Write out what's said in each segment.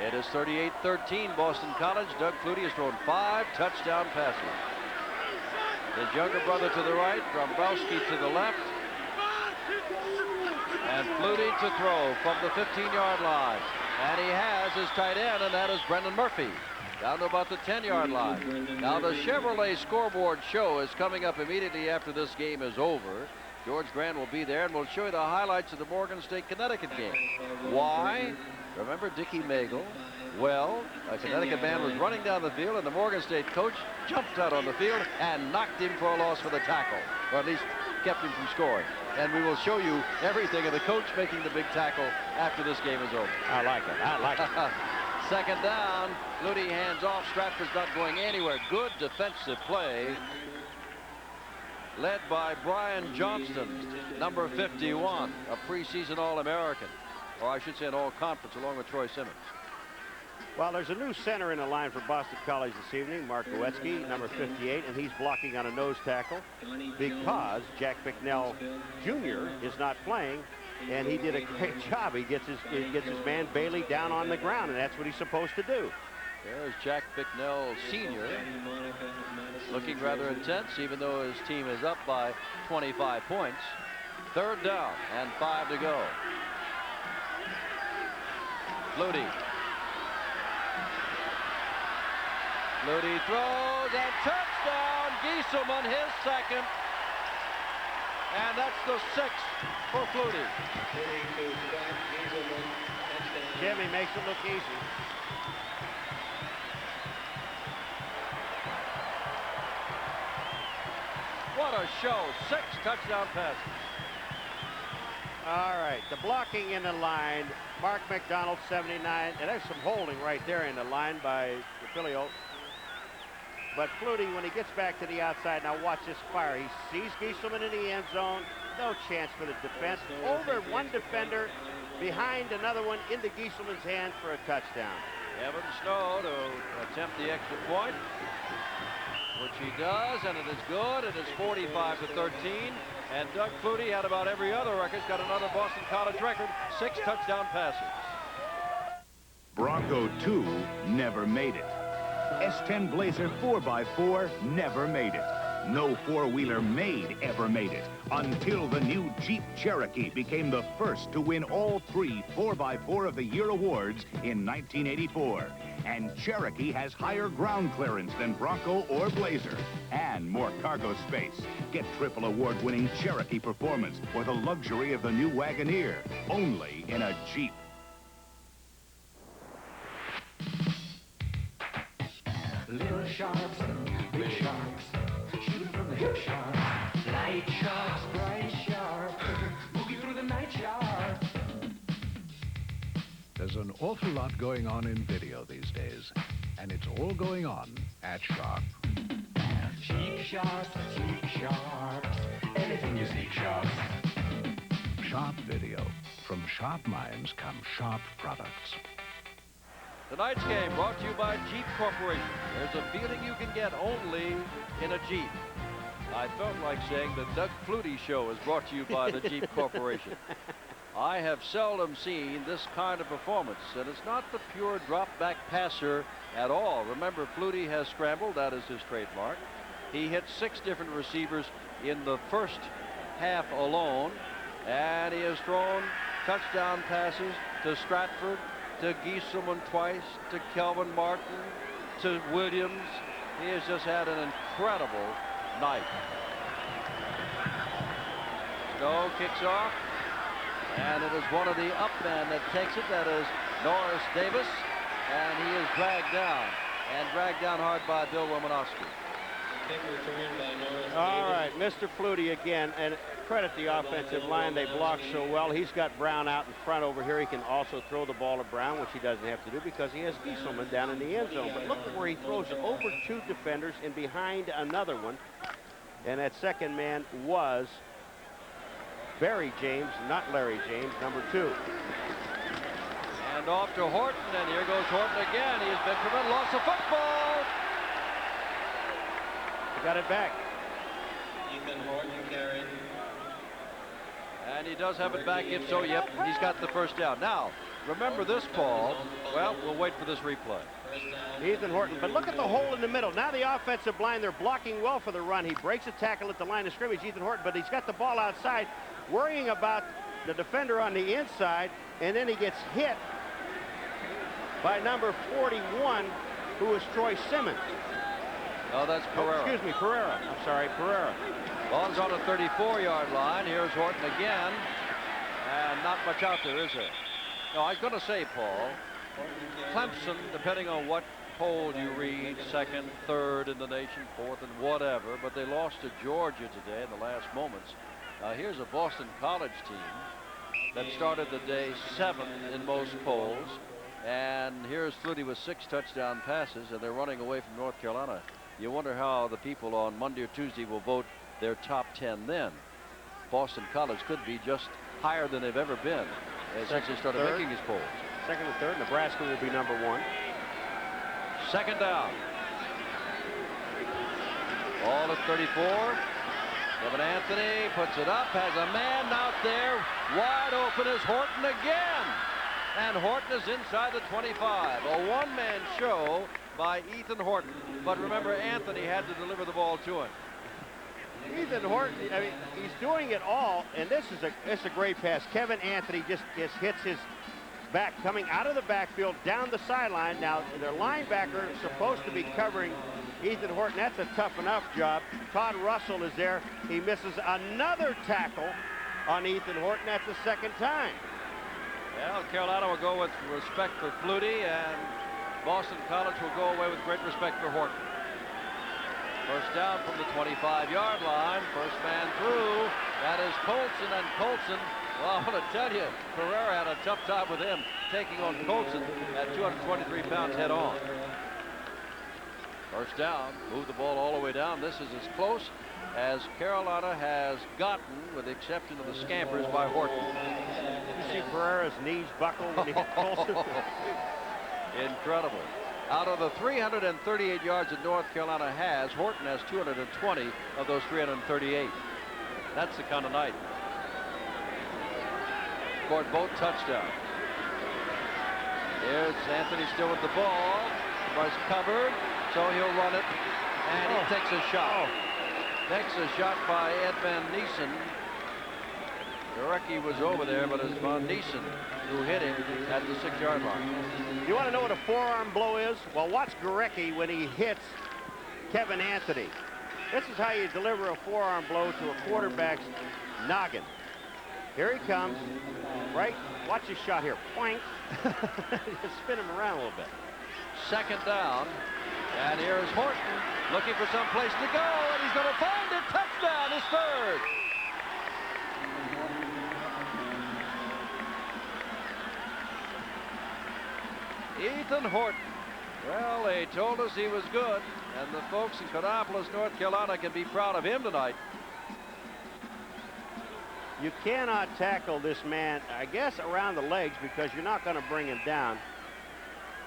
It is 38-13 Boston College. Doug Flutie has thrown 5 touchdown passes. His younger brother to the right, Dombrowski to the left. And Flutie to throw from the 15-yard line. And he has his tight end, and that is Brendan Murphy, down to about the 10-yard line. Now the Chevrolet scoreboard show is coming up immediately after this game is over. George Grant will be there, and we'll show you the highlights of the Morgan State Connecticut game. Why? Remember Dickie Magel? Well, a Connecticut man was running down the field, and the Morgan State coach jumped out on the field and knocked him for a loss for the tackle, or at least kept him from scoring. And we will show you everything of the coach making the big tackle after this game is over. I like it. I like it. Second down. Flutie hands off. Stratford's not going anywhere. Good defensive play, led by Brian Johnston, number 51, a preseason All-American, or I should say an All-Conference, along with Troy Simmons. Well, there's a new center in the line for Boston College this evening, Mark Gowetzky, number 58, and he's blocking on a nose tackle because Jack Bicknell Jr. is not playing, and he did a great job. He gets his man Bailey down on the ground, and that's what he's supposed to do. There's Jack Bicknell Sr. looking rather intense, even though his team is up by 25 points. Third down and 5 to go. Flutie. Flutie throws and touchdown. Gieselman, his second. And that's the 6th for Flutie. Jimmy makes it look easy. What a show. 6 touchdown passes. All right, the blocking in the line, Mark McDonald, 79, and there's some holding right there in the line by Filio. But Flutie, when he gets back to the outside, now watch this fire. He sees Gieselman in the end zone. No chance for the defense. Over one defender, behind another one, into Gieselman's hands for a touchdown. Evan Snow to attempt the extra point, which he does, and it is good. It is 45-13. And Doug Flutie had about every other record. Got another Boston College record, 6 touchdown passes. Bronco 2 never made it. S10 Blazer 4x4 never made it. No four-wheeler made ever made it until the new Jeep Cherokee became the first to win all 3 4x4 of the Year awards in 1984. And Cherokee has higher ground clearance than Bronco or Blazer and more cargo space. Get triple award-winning Cherokee performance for the luxury of the new Wagoneer, only in a Jeep. Little sharks, big sharks, shooting from the hip sharks. Light sharks, bright shark, boogie through the night shark. There's an awful lot going on in video these days, and it's all going on at Sharp. Cheap sharks, anything you seek, sharks. Sharp Video. From sharp minds come sharp products. Tonight's game brought to you by Jeep Corporation. There's a feeling you can get only in a Jeep. I felt like saying the Doug Flutie Show is brought to you by the Jeep Corporation. I have seldom seen this kind of performance, and it's not the pure drop-back passer at all. Remember, Flutie has scrambled. That is his trademark. He hit 6 different receivers in the first half alone, and he has thrown touchdown passes to Stratford, to Gieselman twice, to Kelvin Martin, to Williams. He has just had an incredible night. Snow kicks off, and it is one of the up men that takes it. That is Norris Davis, and he is dragged down hard by Bill Romanowski. All right, Mr. Flutie again, and credit the offensive line. They block so well. He's got Brown out in front over here. He can also throw the ball to Brown, which he doesn't have to do because he has Gieselman down in the end zone. But look at where he throws it over 2 defenders and behind another one. And that second man was Barry James, not Larry James, number 2. And off to Horton, and here goes Horton again. He has been prevent loss of football. He got it back. Ethan Horton carried. And he does have it back. If so, yep, he's got the first down. Now, remember this ball. Well, we'll We'll wait for this replay. Ethan Horton, but look at the hole in the middle. Now the offensive line, they're blocking well for the run. He breaks a tackle at the line of scrimmage, Ethan Horton, but he's got the ball outside, worrying about the defender on the inside, and then he gets hit by number 41, who is Troy Simmons. Oh, that's Pereira. Oh, excuse me, Pereira. I'm sorry, Pereira. Ball's on the 34-yard line. Here's Horton again. And not much out there, is there? No, I was going to say, Paul, Clemson, depending on what poll you read, second, third in the nation, fourth, and whatever, but they lost to Georgia today in the last moments. Here's a Boston College team that started the day 7th in most polls. And here's Flutie with 6 touchdown passes, and they're running away from North Carolina. You wonder how the people on Monday or Tuesday will vote their top 10 then. Boston College could be just higher than they've ever been since they started making these polls. Second and third. Nebraska will be number 1. Second down. Ball at 34. Kevin Anthony puts it up, has a man out there. Wide open is Horton again. And Horton is inside the 25. A one-man show by Ethan Horton. But remember, Anthony had to deliver the ball to him. Ethan Horton, I mean, he's doing it all, and this is a great pass. Kevin Anthony just hits his back, coming out of the backfield, down the sideline. Now, their linebacker is supposed to be covering Ethan Horton. That's a tough enough job. Todd Russell is there. He misses another tackle on Ethan Horton. That's the second time. Well, Carolina will go with respect for Flutie, and Boston College will go away with great respect for Horton. First down from the 25-yard line. First man through. That is Colson, and Colson, well, I want to tell you, Pereira had a tough time with him taking on Colson at 223 pounds head on. First down, move the ball all the way down. This is as close as Carolina has gotten, with the exception of the scampers by Horton. You see Pereira's knees buckle when he hit Colson. Incredible. Out of the 338 yards that North Carolina has, Horton has 220 of those 338. That's the kind of night. Scored both touchdowns. Here's Anthony still with the ball. Was covered, so he'll run it, and he takes a shot. Takes a shot by Ed Van Niesen. Gorecki was over there, but it's Van Niesen who hit him at the 6-yard line. You want to know what a forearm blow is? Well, watch Gorecki when he hits Kevin Anthony. This is how you deliver a forearm blow to a quarterback's noggin. Here he comes. Right? Watch his shot here. Poink. Spin him around a little bit. Second down. And here's Horton looking for some place to go, and he's going to find it. Touchdown, his third. Ethan Horton. Well, they told us he was good, and the folks in Kannapolis, North Carolina, can be proud of him tonight. You cannot tackle this man, I guess, around the legs, because you're not going to bring him down.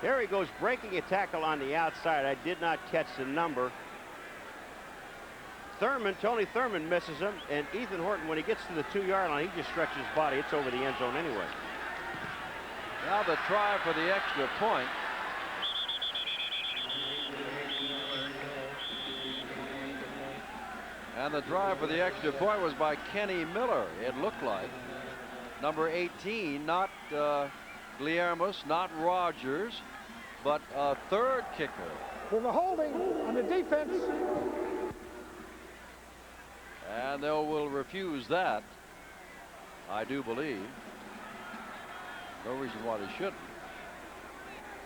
There he goes, breaking a tackle on the outside. I did not catch the number. Tony Thurman misses him, and Ethan Horton, when he gets to the 2-yard line, he just stretches his body. It's over the end zone anyway. Now the try for the extra point. And the drive for the extra point was by Kenny Miller, it looked like. Number 18, not Guillermus, not Rogers, but a third kicker. With a holding on the defense. And they will refuse that, I do believe. No reason why they shouldn't.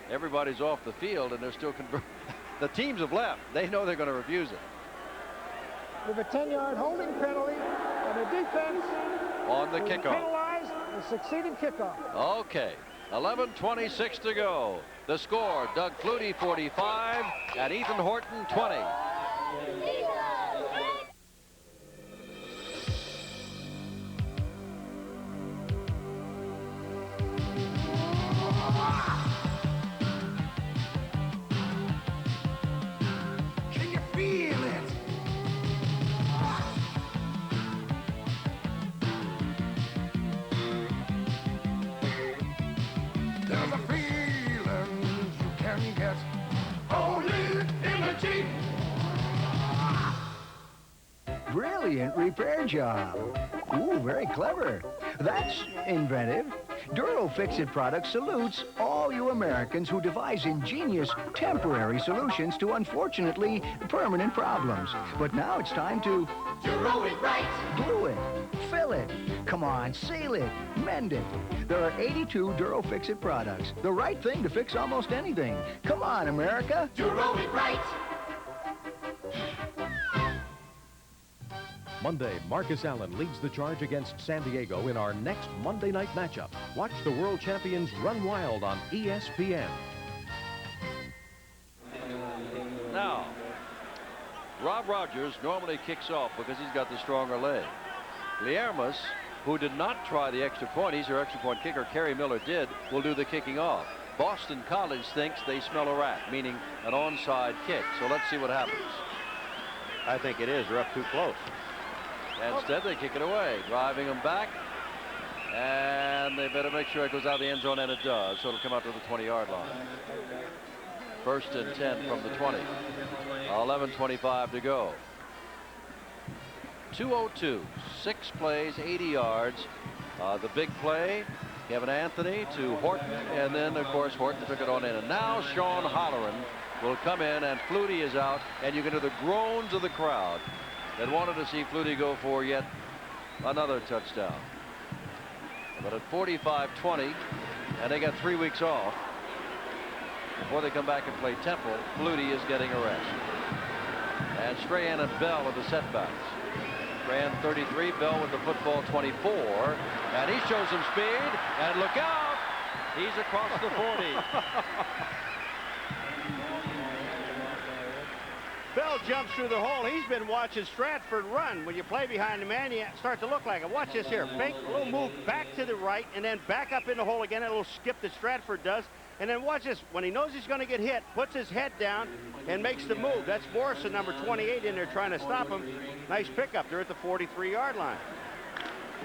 Everybody's off the field, and they're still the teams have left. They know they're going to refuse it. With a 10-yard holding penalty on the defense. On the kickoff. Penalized the succeeding kickoff. Okay. 11:26 to go. The score, Doug Flutie 45 and Ethan Horton 20. Can you feel it? There's a feeling fun gets only in a Jeep. Brilliant repair job. Ooh, very clever. That's inventive. Duro Fix-It Products salutes all you Americans who devise ingenious temporary solutions to unfortunately permanent problems. But now it's time to Duro it right. glue it, fill it, come on, seal it, mend it. There are 82 Duro Fix-It products. The right thing to fix almost anything. Come on, America. Duro it right. Monday, Marcus Allen leads the charge against San Diego in our next Monday night matchup. Watch the world champions run wild on ESPN. Now, Rob Rogers normally kicks off because he's got the stronger leg. Liermas, who did not try the extra point, he's their extra point kicker, Kerry Miller did, will do the kicking off. Boston College thinks they smell a rat, meaning an onside kick. So let's see what happens. I think it is. They're up too close. Instead, they kick it away, driving them back. And they better make sure it goes out of the end zone, and it does. So it'll come out to the 20-yard line. 1st and 10 from the 20. 11:25 to go. 2:02, 6 plays, 80 yards. The big play, Kevin Anthony to Horton, and then, of course, Horton took it on in. And now Sean Holleran will come in, and Flutie is out, and you can hear the groans of the crowd that wanted to see Flutie go for yet another touchdown. But at 45-20, and they got 3 weeks off before they come back and play Temple, Flutie is getting a rest. And Strahan and Bell are the setbacks. Strahan 33, Bell with the football 24, and he shows some speed, and look out, he's across the 40. Bell jumps through the hole. He's been watching Stratford run. When you play behind the man, you start to look like it. Watch this here. Fake, a little move back to the right, and then back up in the hole again. A little skip that Stratford does. And then watch this. When he knows he's going to get hit, puts his head down and makes the move. That's Morrison, number 28, in there trying to stop him. Nice pickup. They're at the 43-yard line.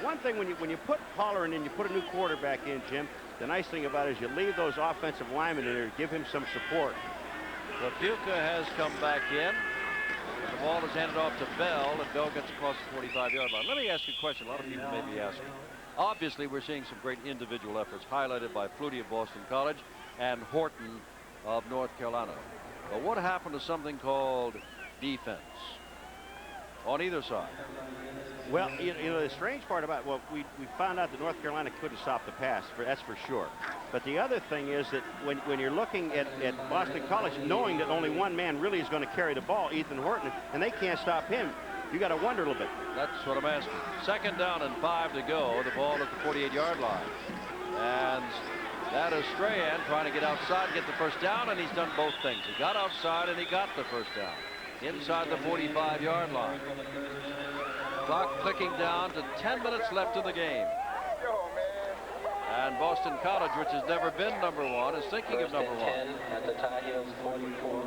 One thing, when you put Holleran in, you put a new quarterback in, Jim, the nice thing about it is you leave those offensive linemen in there, give him some support. Lapuka has come back in. The ball is handed off to Bell, and Bell gets across the 45-yard line. Let me ask you a question. A lot of people may be asking. Obviously, we're seeing some great individual efforts highlighted by Flutie of Boston College and Horton of North Carolina. But what happened to something called defense on either side? Well, you know, the strange part about it, well, we found out that North Carolina couldn't stop the pass, that's for sure. But the other thing is that when you're looking at Boston College, knowing that only one man really is going to carry the ball, Ethan Horton, and they can't stop him, you got to wonder a little bit. That's what I'm asking. 2nd down and 5 to go. The ball at the 48-yard line. And that is Strahan trying to get outside, get the first down, and he's done both things. He got outside and he got the first down. Inside the 45-yard line. Clock clicking down to 10 minutes left in the game. And Boston College, which has never been #1, is thinking of #1. At the Tar Heels 44.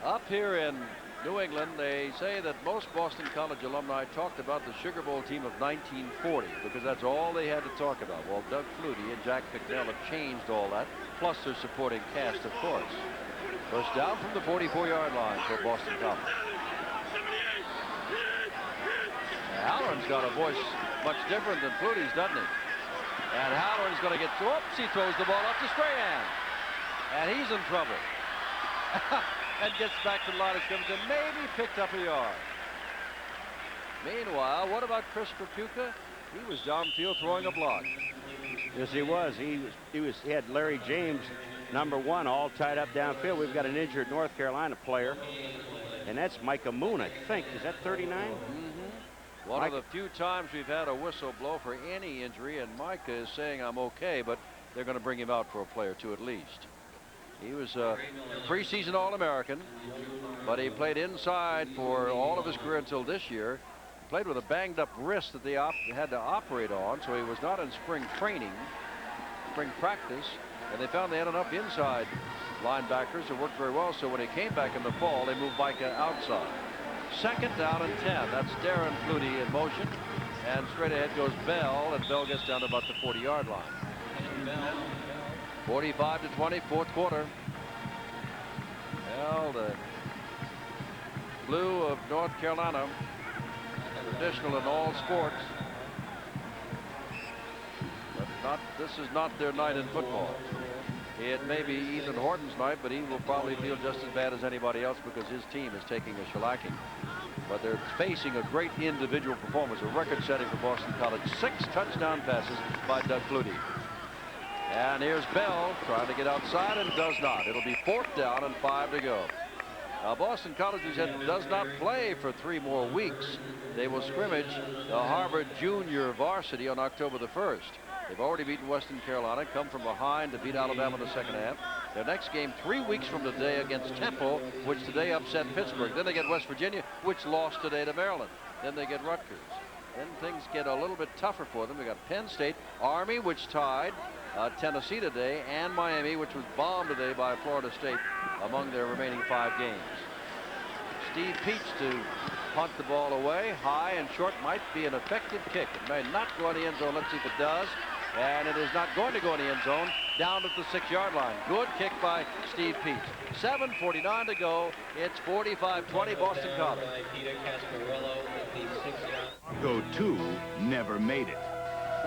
Up here in New England, they say that most Boston College alumni talked about the Sugar Bowl team of 1940 because that's all they had to talk about. Well, Doug Flutie and Jack McNeil have changed all that, plus their supporting cast, of course. First down from the 44-yard line for Boston College. Halloran's got a voice much different than Flutie's, doesn't he? And Halloran's going to get, whoops, he throws the ball up to Strahan. And he's in trouble. And gets back to the line of scrimmage and maybe picked up a yard. Meanwhile, what about Christopher Puka? He was downfield throwing a block. Yes, he was. He had Larry James, #1, all tied up downfield. We've got an injured North Carolina player, and that's Micah Moon, I think. Is that 39? One of the few times we've had a whistle blow for any injury, and Micah is saying I'm okay, but they're going to bring him out for a play or two at least. He was a preseason All-American, but he played inside for all of his career until this year. He played with a banged-up wrist that they had to operate on, so he was not in spring training, spring practice, and they found they had enough inside linebackers that worked very well, so when he came back in the fall, they moved Micah outside. 2nd down and 10. That's Darren Flutie in motion. And straight ahead goes Bell, and Bell gets down to about the 40-yard line. 45-20, fourth quarter. Well, the blue of North Carolina, traditional in all sports, but this is not their night in football. It may be Ethan Horton's night, but he will probably feel just as bad as anybody else because his team is taking a shellacking. But they're facing a great individual performance, a record-setting for Boston College. 6 touchdown passes by Doug Flutie. And here's Bell trying to get outside and does not. It'll be 4th down and 5 to go. Now, Boston College does not play for 3 more weeks. They will scrimmage the Harvard Junior varsity on October the 1st. They've already beaten Western Carolina, come from behind to beat Alabama in the second half. Their next game 3 weeks from today against Temple, which today upset Pittsburgh. Then they get West Virginia, which lost today to Maryland. Then they get Rutgers. Then things get a little bit tougher for them. They got Penn State, Army, which tied Tennessee today, and Miami, which was bombed today by Florida State among their remaining 5 games. Steve Peach to punt the ball away. High and short might be an effective kick. It may not go in the end zone. Let's see if it does. And it is not going to go in the end zone. Down at the 6-yard line. Good kick by Steve Peach. 7:49 to go. It's 45-20 Boston College. Go 2 never made it.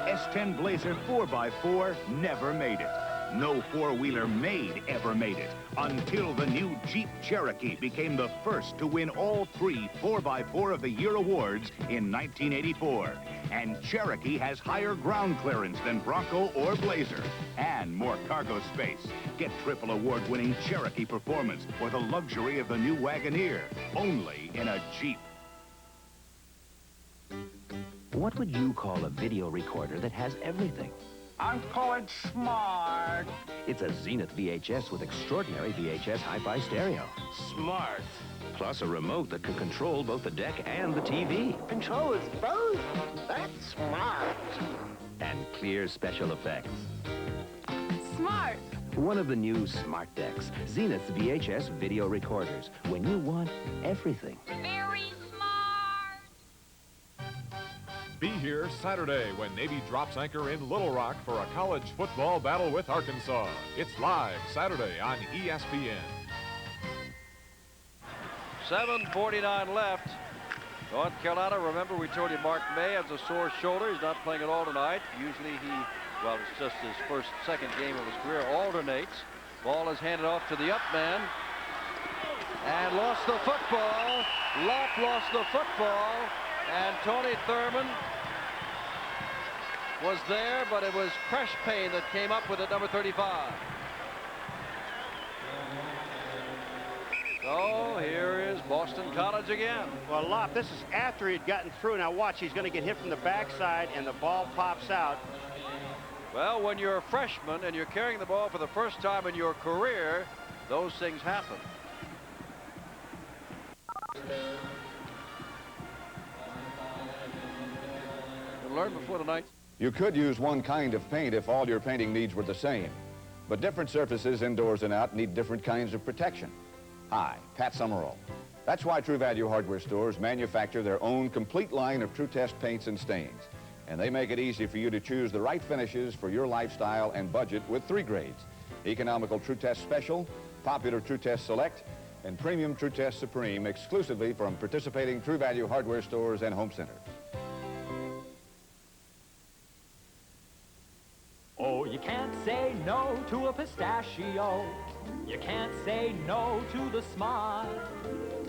S10 Blazer 4x4 never made it. No four-wheeler made ever made it until the new Jeep Cherokee became the first to win all 3 4x4 of the Year awards in 1984. And Cherokee has higher ground clearance than Bronco or Blazer and more cargo space. Get triple award-winning Cherokee performance for the luxury of the new Wagoneer, only in a Jeep. What would you call a video recorder that has everything? I'd call it smart. It's a Zenith VHS with extraordinary VHS hi-fi stereo. Smart. Plus a remote that can control both the deck and the TV. Controls both? That's smart. And clear special effects. Smart. One of the new smart decks, Zenith's VHS video recorders. When you want everything. Very Be here Saturday when Navy drops anchor in Little Rock for a college football battle with Arkansas. It's live Saturday on ESPN. 7:49 left. North Carolina, remember we told you Mark May has a sore shoulder. He's not playing at all tonight. Usually well, it's just his second game of his career, alternates. Ball is handed off to the up man. And lost the football. Lop lost the football. And Tony Thurman was there, but it was Crush Payne that came up with it, number 35. So here is Boston College again. Well, Lop, this is after he'd gotten through. Now watch, he's going to get hit from the backside, and the ball pops out. Well, when you're a freshman and you're carrying the ball for the first time in your career, those things happen. Learn before tonight. You could use one kind of paint if all your painting needs were the same. But different surfaces indoors and out need different kinds of protection. Hi, Pat Summerall. That's why True Value hardware stores manufacture their own complete line of True Test paints and stains. And they make it easy for you to choose the right finishes for your lifestyle and budget with 3 grades. Economical True Test Special, Popular True Test Select, and Premium True Test Supreme exclusively from participating True Value hardware stores and home centers. Oh, you can't say no to a pistachio. You can't say no to the smart.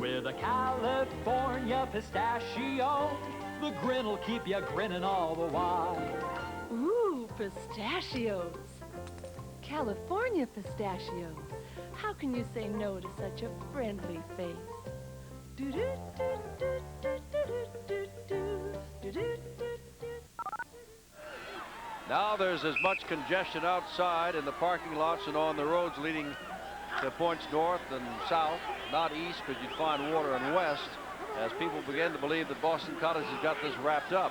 With a California pistachio, the grin'll keep you grinning all the while. Ooh, pistachios. California pistachios. How can you say no to such a friendly face? Now there's as much congestion outside in the parking lots and on the roads leading to points north and south, not east, because you'd find water and west, as people begin to believe that Boston College has got this wrapped up.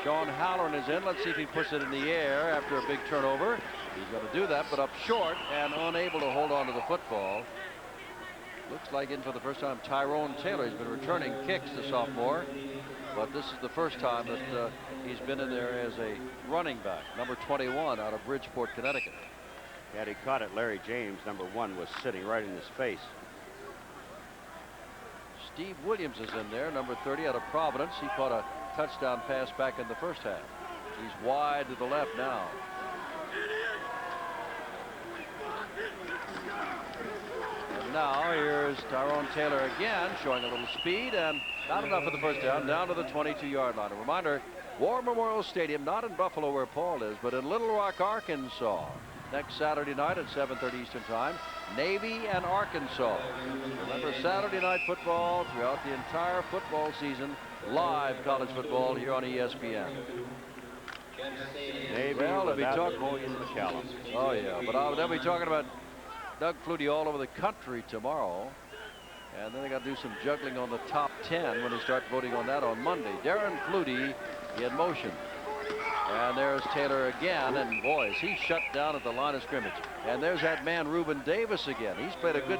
Sean Halloran is in. Let's see if he puts it in the air after a big turnover. He's going to do that, but up short and unable to hold on to the football. Looks like in for the first time Tyrone Taylor. He's been returning kicks, the sophomore, but this is the first time that he's been in there as a running back, number 21 out of Bridgeport, Connecticut. Had he caught it, Larry James, number 1, was sitting right in his face. Steve Williams is in there, number 30 out of Providence. He caught a touchdown pass back in the first half. He's wide to the left now. And now here's Tyrone Taylor again, showing a little speed, and not enough for the first down, down to the 22-yard line. A reminder, War Memorial Stadium, not in Buffalo where Paul is, but in Little Rock, Arkansas. Next Saturday night at 7:30 Eastern Time, Navy and Arkansas. Remember, Saturday night football throughout the entire football season, live college football here on ESPN. Navy well, without William McCallum. Oh, yeah, but they'll be talking about Doug Flutie all over the country tomorrow. And then they got to do some juggling on the top 10 when they start voting on that on Monday. Darren Flutie in motion. And there's Taylor again, and boy, is he shut down at the line of scrimmage. And there's that man, Reuben Davis, again. He's played a good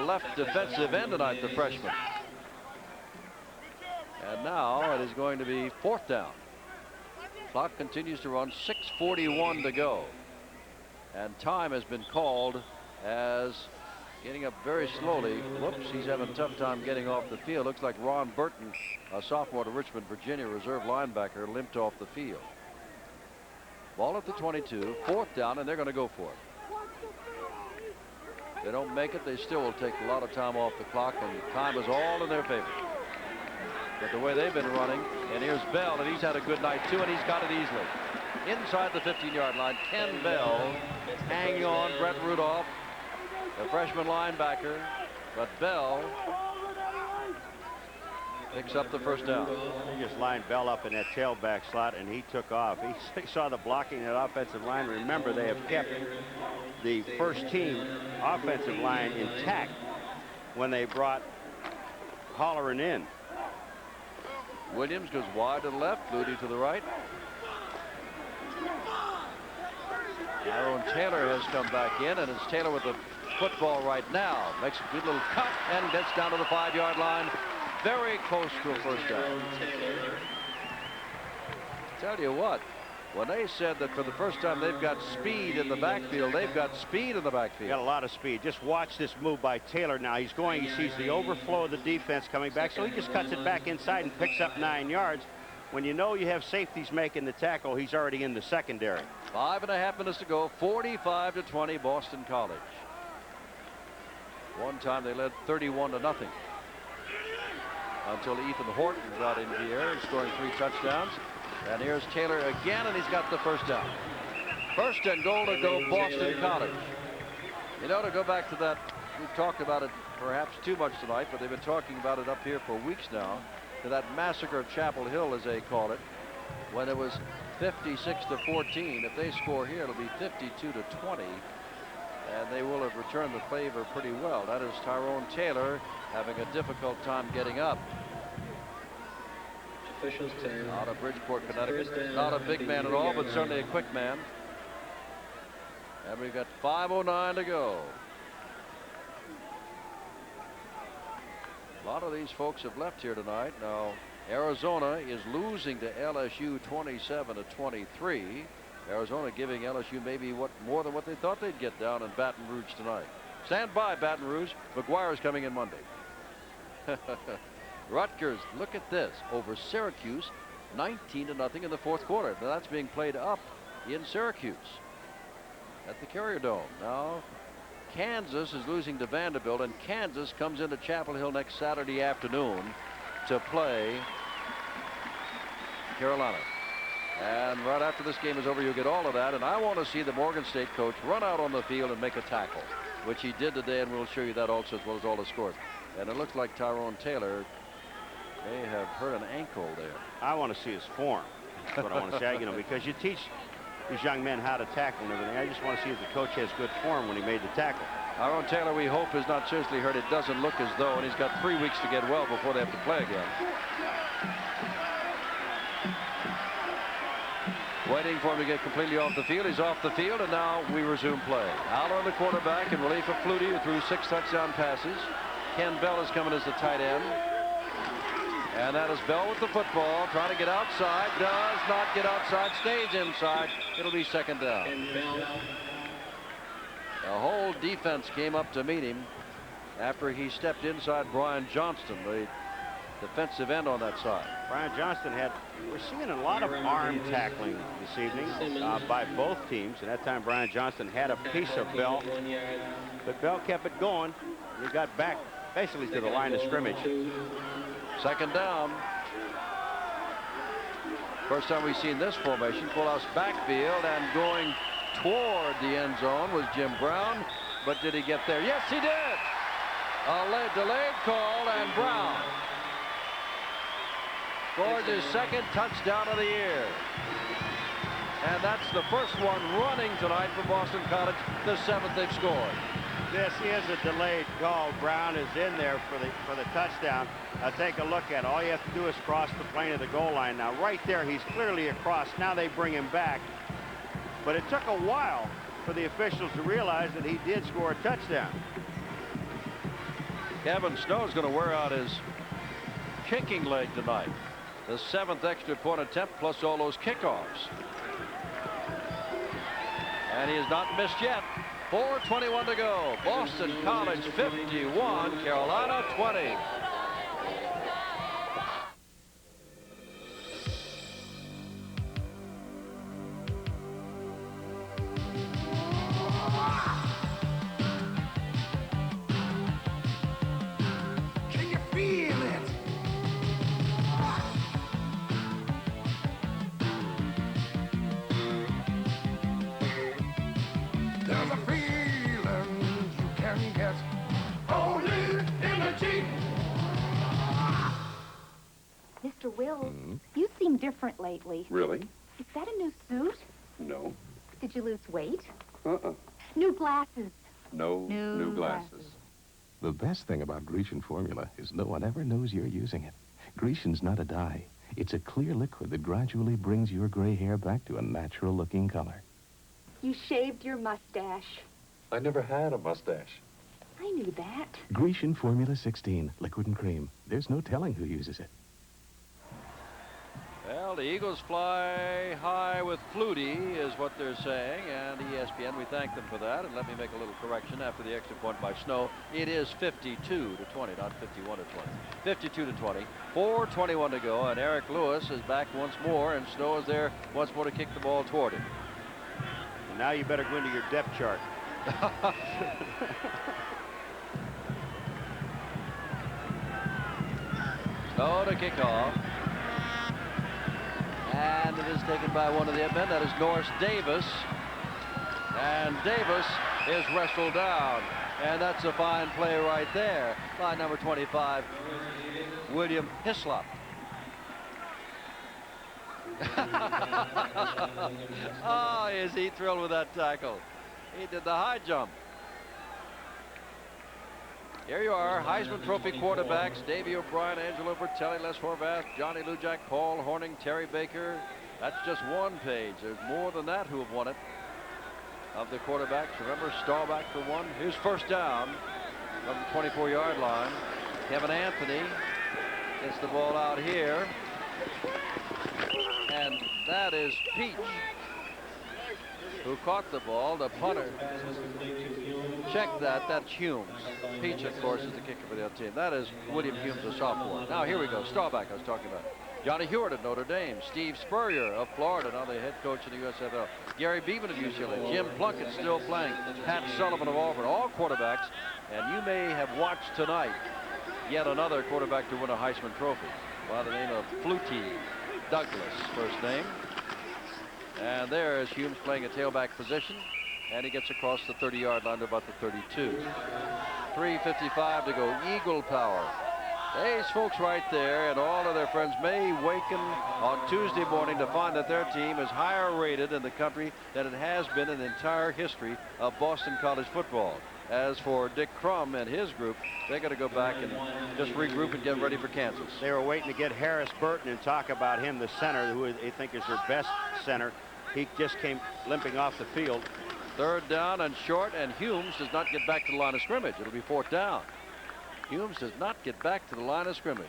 left defensive end tonight, the freshman. And now it is going to be 4th down. Clock continues to run, 6:41 to go. And time has been called as getting up very slowly. Whoops, he's having a tough time getting off the field. Looks like Ron Burton, a sophomore to Richmond, Virginia, reserve linebacker, limped off the field. Ball at the 22, 4th down, and they're going to go for it. If they don't make it, they still will take a lot of time off the clock, and time is all in their favor. But the way they've been running, and here's Bell, and he's had a good night too, and he's got it easily. Inside the 15-yard line, Ken Bell hanging on. Brett Rudolph, the freshman linebacker, but Bell picks up the first down. He just lined Bell up in that tailback slot, and he took off. He saw the blocking at offensive line. Remember, they have kept the first team offensive line intact when they brought Holleran in. Williams goes wide to the left, Flutie to the right. Tyrone Taylor has come back in, and it's Taylor with the football right now. Makes a good little cut and gets down to the 5-yard line. Very close to a first down. Tell you what, when they said that for the first time they've got speed in the backfield, they've got speed in the backfield. Got a lot of speed. Just watch this move by Taylor now. He's going, he sees the overflow of the defense coming back, so he just cuts it back inside and picks up 9 yards. When you know you have safeties making the tackle, he's already in the secondary. 5.5 minutes to go, 45-20 Boston College. One time they led 31-0 until Ethan Horton got into the air and scoring 3 touchdowns. And here's Taylor again, and he's got the first down. 1st and goal to go Boston College. You know, to go back to that, we've talked about it perhaps too much tonight, but they've been talking about it up here for weeks now, to that massacre of Chapel Hill, as they call it, when it was 56-14. If they score here, it'll be 52-20, and they will have returned the favor pretty well. That is Tyrone Taylor having a difficult time getting up. Officials 10. Out of Bridgeport, Connecticut. Not a big man at all, but certainly a quick man. And we've got 5:09 to go. A lot of these folks have left here tonight. Now, Arizona is losing to LSU 27-23. Arizona giving LSU maybe more than what they thought they'd get down in Baton Rouge tonight. Stand by, Baton Rouge. McGuire's coming in Monday. Rutgers, look at this, over Syracuse, 19-0 in the 4th quarter. Now that's being played up in Syracuse at the Carrier Dome. Now Kansas is losing to Vanderbilt, and Kansas comes into Chapel Hill next Saturday afternoon to play Carolina. And right after this game is over, you'll get all of that. And I want to see the Morgan State coach run out on the field and make a tackle, which he did today, and we'll show you that also, as well as all the scores. And it looks like Tyrone Taylor may have hurt an ankle there. I want to see his form. That's what I want to say, you know, because you teach these young men how to tackle and everything. I just want to see if the coach has good form when he made the tackle. Tyrone Taylor, we hope, is not seriously hurt. It doesn't look as though, and he's got 3 weeks to get well before they have to play again. Waiting for him to get completely off the field. He's off the field, and now we resume play. Aller, the quarterback, in relief of Flutie, who threw 6 touchdown passes. Ken Bell is coming as the tight end. And that is Bell with the football, trying to get outside. Does not get outside, stays inside. It'll be 2nd down. defense came up to meet him after he stepped inside Brian Johnston, the defensive end on that side. Brian Johnston we're seeing a lot of arm tackling this evening by both teams. And that time Brian Johnston had a piece of Bell, but Bell kept it going. He got back basically to the line of scrimmage. Second down. First time we've seen this formation. Full house backfield, and going toward the end zone was Jim Brown. But did he get there? Yes, he did. A delayed call, and Brown scores his second touchdown of the year. And that's the first one running tonight for Boston College, the 7th they've scored. This is a delayed call. Brown is in there for the touchdown. Now take a look at it. All you have to do is cross the plane of the goal line. Now right there, he's clearly across. Now they bring him back. But it took a while for the officials to realize that he did score a touchdown. Kevin Snow's going to wear out his kicking leg tonight. The 7th extra point attempt plus all those kickoffs. And he has not missed yet. 4:21 to go. Boston College 51, Carolina 20. Can you feel it? There's a feeling you can get only in a Jeep. Mr. Wills, you seem different lately. Really? Is that a new suit? No. Did you lose weight? Uh-uh. New glasses. No new glasses. The best thing about Grecian formula is no one ever knows you're using it. Grecian's not a dye. It's a clear liquid that gradually brings your gray hair back to a natural-looking color. You shaved your mustache. I never had a mustache. I knew that. Grecian Formula 16, liquid and cream. There's no telling who uses it. Well, the Eagles fly high with Flutie is what they're saying, and ESPN, we thank them for that. And let me make a little correction after the extra point by Snow. It is 52-20, not 51-20. 52-20. 4:21 to go, and Eric Lewis is back once more, and Snow is there once more to kick the ball toward him. And now you better go into your depth chart. Snow to kick off. And it is taken by one of the men. That is Norris Davis. And Davis is wrestled down. And that's a fine play right there by number 25, William Hislop. Oh, is he thrilled with that tackle. He did the high jump. Here you are, Heisman Trophy quarterbacks, Davey O'Brien, Angelo Bertelli, Les Horvath, Johnny Lujak, Paul Horning, Terry Baker. That's just one page. There's more than that who have won it. Of the quarterbacks, remember Staubach for one. Here's first down from the 24-yard line. Kevin Anthony gets the ball out here. And that is Peach who caught the ball, the punter. Check that, that's Humes. Peach, of course, is the kicker for the other team. That is William Humes, a sophomore. Now, here we go, Staubach I was talking about. Johnny Hewitt of Notre Dame. Steve Spurrier of Florida, now the head coach in the USFL. Gary Beeman of UCLA. Jim Plunkett still playing. Pat Sullivan of Auburn, all quarterbacks. And you may have watched tonight yet another quarterback to win a Heisman Trophy by the name of Flutie Douglas, first name. And there is Humes playing a tailback position, and he gets across the 30-yard line to about the 32. 3:55 to go. Eagle power. These folks right there and all of their friends may waken on Tuesday morning to find that their team is higher rated in the country than it has been in the entire history of Boston College football. As for Dick Crum and his group, they got to go back and just regroup and get ready for Kansas. They were waiting to get Harris Burton and talk about him, the center, who they think is their best center. He just came limping off the field. Third down and short, and Humes does not get back to the line of scrimmage. It'll be fourth down. Humes does not get back to the line of scrimmage.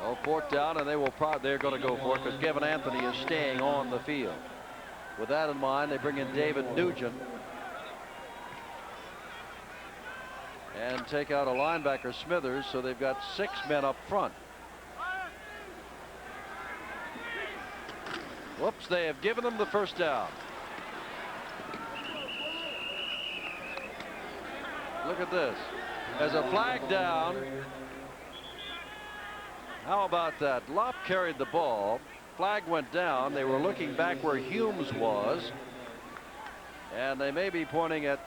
Oh, 4th down, and they're going to go for it because Kevin Anthony is staying on the field. With that in mind, they bring in David Nugent and take out a linebacker, Smithers, so they've got 6 men up front. Whoops, they have given them the 1st down. Look at this. There's a flag down. How about that? Lopp carried the ball. Flag went down. They were looking back where Humes was. And they may be pointing at,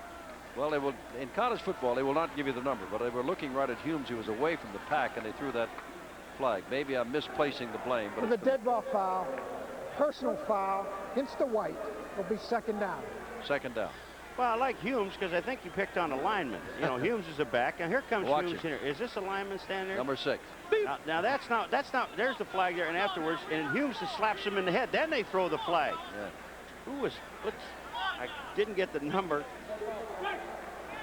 well, they will, in college football, they will not give you the number, but they were looking right at Humes, who was away from the pack, and they threw that flag. Maybe I'm misplacing the blame. But With a dead ball foul, personal foul against the White, will be 2nd down. 2nd down. Well, I like Humes because I think you picked on a lineman. You know, Humes is a back, and here comes Watch Humes it. here. Is this a lineman standing there? Number 6. Now that's not, there's the flag there, and afterwards, and Humes just slaps him in the head. Then they throw the flag. Yeah. Who was, I didn't get the number.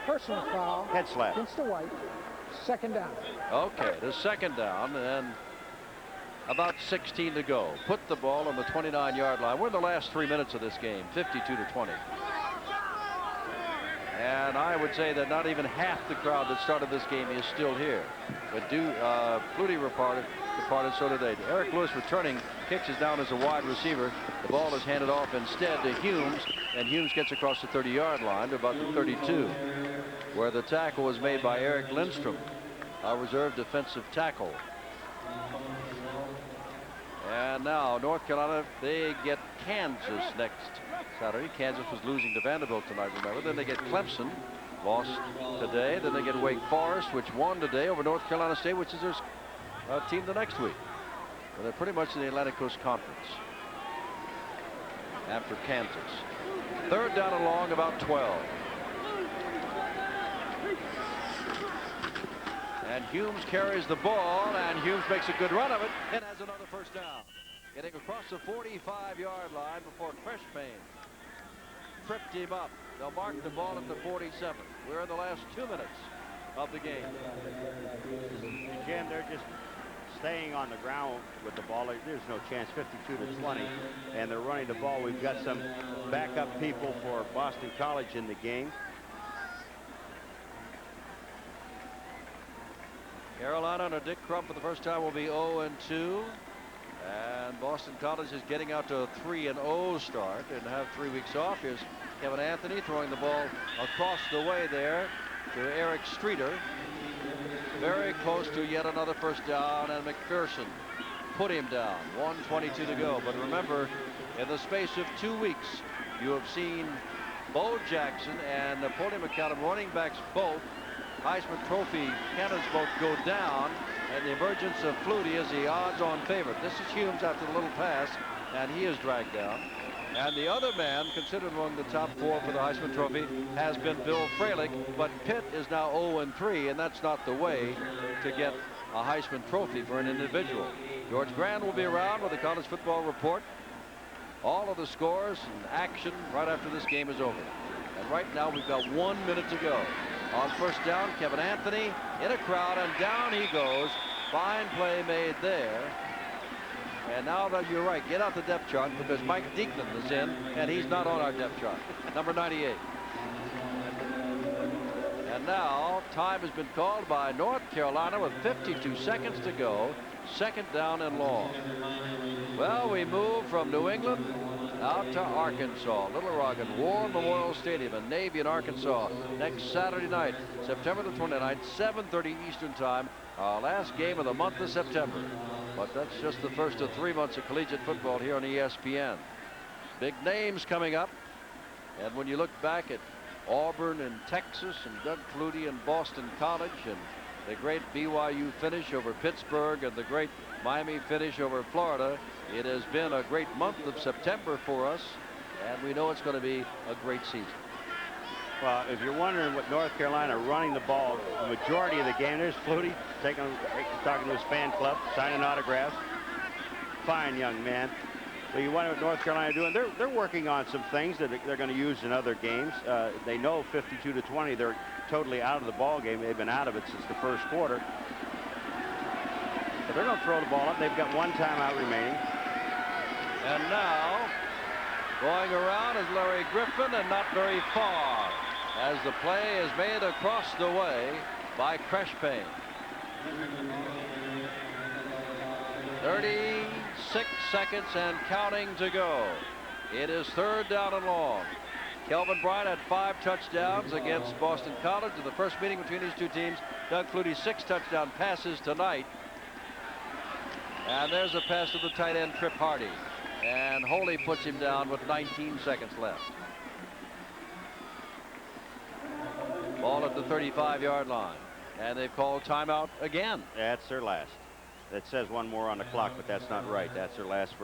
Personal foul. Head slap. Against the White, 2nd down. Okay, the 2nd down, and about 16 to go. Put the ball on the 29-yard line. We're in the last 3 minutes of this game, 52-20. And I would say that not even half the crowd that started this game is still here. But Flutie departed, so did they. Eric Lewis returning, kicks is down as a wide receiver. The ball is handed off instead to Humes, and Humes gets across the 30-yard line to about the 32, where the tackle was made by Eric Lindstrom, our reserve defensive tackle. And now North Carolina, they get Kansas next Saturday. Kansas was losing to Vanderbilt tonight, remember. Then they get Clemson, lost today. Then they get Wake Forest, which won today over North Carolina State, which is their team the next week. Well, they're pretty much in the Atlantic Coast Conference after Kansas. 3rd down and long, about 12. And Humes carries the ball, and Humes makes a good run of it and has another 1st down. Getting across the 45-yard line before Creshpain tripped him up. They'll mark the ball at the 47. We're in the last 2 minutes of the game. Jim, they're just staying on the ground with the ball. There's no chance, 52-20, and they're running the ball. We've got some backup people for Boston College in the game. Carolina under Dick Crump for the first time will be 0-2. And Boston College is getting out to a 3-0 start and have 3 weeks off. Here's Kevin Anthony throwing the ball across the way there to Eric Streeter. Very close to yet another 1st down, and McPherson put him down. 1:22 to go. But remember, in the space of 2 weeks, you have seen Bo Jackson and Napoleon McCallum, running backs both, Heisman Trophy candidates both, go down, and the emergence of Flutie is the odds-on favorite. This is Humes after the little pass, and he is dragged down. And the other man, considered among the top 4 for the Heisman Trophy, has been Bill Fralick, but Pitt is now 0-3, and that's not the way to get a Heisman Trophy for an individual. George Grand will be around with a college football report. All of the scores and action right after this game is over. And right now we've got 1 minute to go. On 1st down, Kevin Anthony in a crowd, and down he goes. Fine play made there. And now that you're right, get out the depth chart because Mike Diekman is in, and he's not on our depth chart. Number 98. And now time has been called by North Carolina with 52 seconds to go. 2nd down and long. Well, we move from New England out to Arkansas. Little Rock at War Memorial Stadium in Navy in Arkansas next Saturday night, September the 29th, 7:30 Eastern Time, our last game of the month of September. But that's just the first of 3 months of collegiate football here on ESPN. Big names coming up. And when you look back at Auburn and Texas and Doug Flutie and Boston College and the great BYU finish over Pittsburgh and the great Miami finish over Florida, it has been a great month of September for us, and we know it's going to be a great season. Well, if you're wondering what North Carolina running the ball, the majority of the game, there's Flutie talking to his fan club, signing autographs. Fine young man. So you wonder what North Carolina doing. They're working on some things that they're going to use in other games. They know 52-20, they're totally out of the ball game. They've been out of it since the 1st quarter. But they're going to throw the ball up. They've got one timeout remaining. And now, going around is Larry Griffin, and not very far, as the play is made across the way by Creshpain. 36 seconds and counting to go. It is 3rd down and long. Kelvin Bryant had 5 touchdowns against Boston College in the first meeting between these two teams. Doug Flutie 6 touchdown passes tonight. And there's a pass to the tight end, Trip Hardy. And Holy puts him down with 19 seconds left. Ball at the 35-yard line. And they've called timeout again. That's their last. It says one more on the clock, but that's not right. That's their last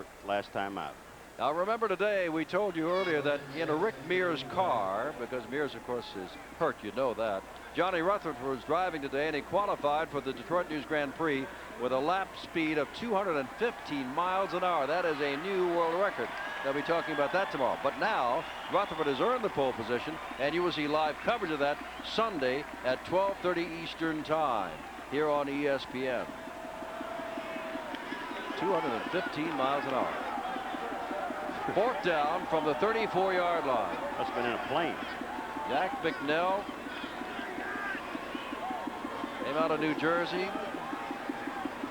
timeout. Now remember today, we told you earlier that in a Rick Mears car, because Mears of course is hurt, you know that, Johnny Rutherford was driving today and he qualified for the Detroit News Grand Prix with a lap speed of 215 miles an hour. That is a new world record. They'll be talking about that tomorrow. But now Rutherford has earned the pole position, and you will see live coverage of that Sunday at 12:30 Eastern Time here on ESPN. 215 miles an hour. 4th down from the 34-yard line. Must have been in a plane. Jack McNell came out of New Jersey.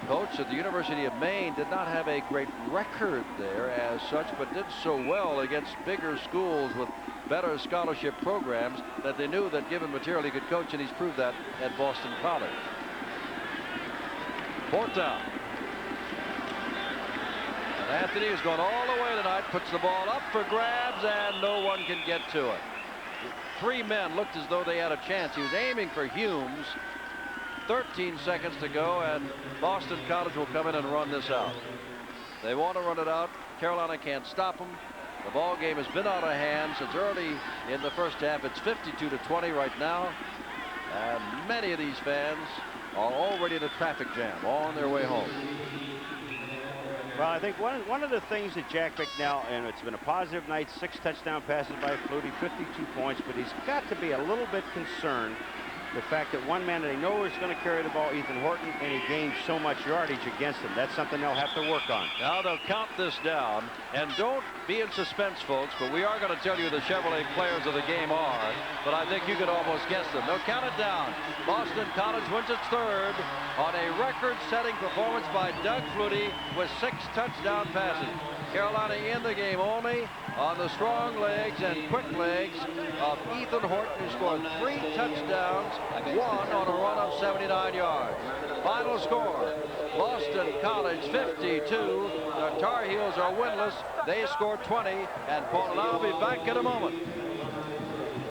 Coach at the University of Maine, did not have a great record there as such, but did so well against bigger schools with better scholarship programs that they knew that given material he could coach, and he's proved that at Boston College. 4th down. And Anthony has gone all the way tonight, puts the ball up for grabs, and no one can get to it. 3 men looked as though they had a chance. He was aiming for Humes. 13 seconds to go, and Boston College will come in and run this out. They want to run it out. Carolina can't stop them. The ball game has been out of hand since early in the first half. It's 52-20 right now, and many of these fans are already in a traffic jam on their way home. Well, I think one of the things that Jack McNell, and it's been a positive night, 6 touchdown passes by Flutie, 52 points, but he's got to be a little bit concerned the fact that one man that they know is going to carry the ball, Ethan Horton, and he gained so much yardage against him. That's something they'll have to work on. Now they'll count this down, and don't be in suspense, folks, but we are going to tell you the Chevrolet players of the game are, but I think you could almost guess them. They'll count it down. Boston College wins its 3rd on a record-setting performance by Doug Flutie with 6 touchdown passes. Carolina in the game only on the strong legs and quick legs of Ethan Horton, who scored 3 touchdowns, 1 on a run of 79 yards. Final score, Boston College 52. The Tar Heels are winless. They scored 20, and Paul and I will be back in a moment.